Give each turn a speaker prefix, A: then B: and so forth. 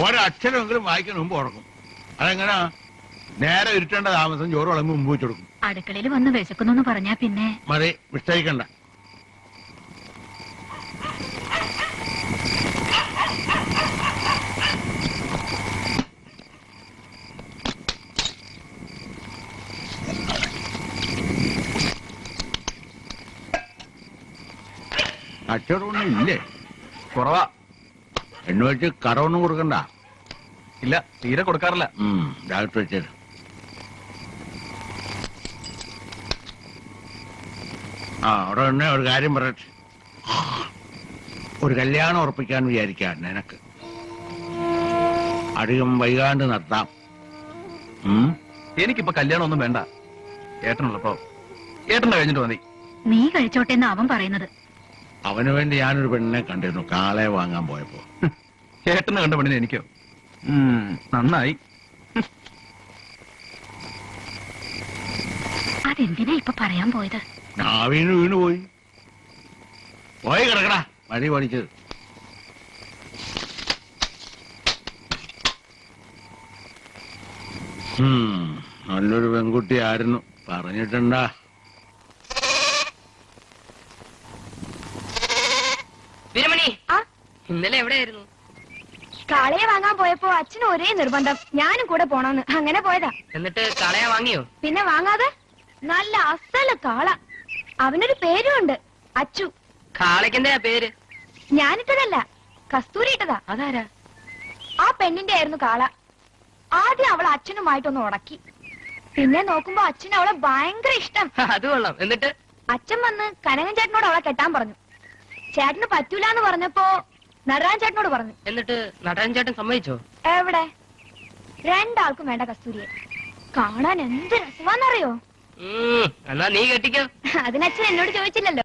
A: ഒരക്ഷരമെങ്കിലും വായിക്കാൻ മുമ്പ് ഉറക്കും. അതെങ്ങനാ? നേരെ ഇരുട്ടേണ്ട താമസം ചോറ് വിളമ്പ് മുമ്പ് വെച്ചു കൊടുക്കും.
B: അടുക്കളയിൽ വന്ന് വിശക്കുന്നു പറഞ്ഞാ പിന്നെ
A: മതി, മിസ്റ്റേക്കണ്ട. അച്ചടൊന്നും ഇല്ലേ?
C: കുറവാ.
A: എണ്ണ വെച്ച് കടമൊന്നും കൊടുക്കണ്ട.
C: ഇല്ല, തീരെ കൊടുക്കാറില്ല.
A: ഡയറക്റ്റ് വെച്ചത്. അവിടെ തന്നെ ഒരു കാര്യം പറയട്ടെ. ഒരു കല്യാണം ഉറപ്പിക്കാൻ വിചാരിക്കാൻ നിനക്ക് അധികം വൈകാണ്ട് നടത്താം.
C: എനിക്കിപ്പോ കല്യാണം ഒന്നും വേണ്ട. ഏട്ടനുള്ളപ്പോ ഏട്ടന്റെ കഴിഞ്ഞിട്ട് മതി.
B: നീ കഴിച്ചോട്ടെ എന്ന് അവൻ പറയുന്നത്.
A: അവന് വേണ്ടി ഞാനൊരു പെണ്ണിനെ കണ്ടിരുന്നു കാളെ വാങ്ങാൻ പോയപ്പോ.
C: ഏട്ടനെ കണ്ട പെണ്ണിനെ എനിക്കോ? നന്നായി.
B: അതെന്തിനാ ഇപ്പൊ പറയാൻ പോയത്?
A: നാവീന് വീണു പോയി കിടക്കടാ വഴി പഠിച്ചത്. നല്ലൊരു പെൺകുട്ടി ആയിരുന്നു, പറഞ്ഞിട്ടുണ്ടാ?
D: ഇന്നലെ എവിടെയായിരുന്നു?
E: കാളയെ വാങ്ങാൻ പോയപ്പോ അച്ഛന് ഒരേ നിർബന്ധം, ഞാനും കൂടെ പോണോന്ന്. അങ്ങനെ പോയതാ.
D: എന്നിട്ട് കാളയെ വാങ്ങിയോ?
E: പിന്നെ വാങ്ങാതെ. നല്ല അസല കാള. അവനൊരു പേരും ഉണ്ട്, അച്ചു.
D: കാളയ്ക്ക് എന്താ പേര്?
E: ഞാനിട്ടതല്ല, കസ്തൂരി ഇട്ടതാ.
D: അതാരാ?
E: ആ പെണ്ണിന്റെ ആയിരുന്നു കാള. ആദ്യം അവൾ അച്ഛനുമായിട്ടൊന്ന് ഉടക്കി. പിന്നെ നോക്കുമ്പോ അച്ഛന് അവളെ ഭയങ്കര ഇഷ്ടം.
D: അത് കൊള്ളാം. എന്നിട്ട്
E: അച്ഛൻ വന്ന് കനകൻ ചേട്ടനോട് അവളെ കെട്ടാൻ പറഞ്ഞു. ചേട്ടന് പറ്റൂലെന്ന് പറഞ്ഞപ്പോ നടരാജൻ ചേട്ടനോട് പറഞ്ഞു.
D: എന്നിട്ട് നടരാജൻ ചേട്ടൻ സമ്മതിച്ചോ?
E: എവിടെ? രണ്ടാൾക്കും വേണ്ട കസ്തൂരിയെ. കാണാൻ എന്ത് രസമാന്നറിയോ?
D: എന്നാ നീ കെട്ടിക്കോ.
E: അതിനച്ഛൻ എന്നോട് ചോദിച്ചില്ലല്ലോ.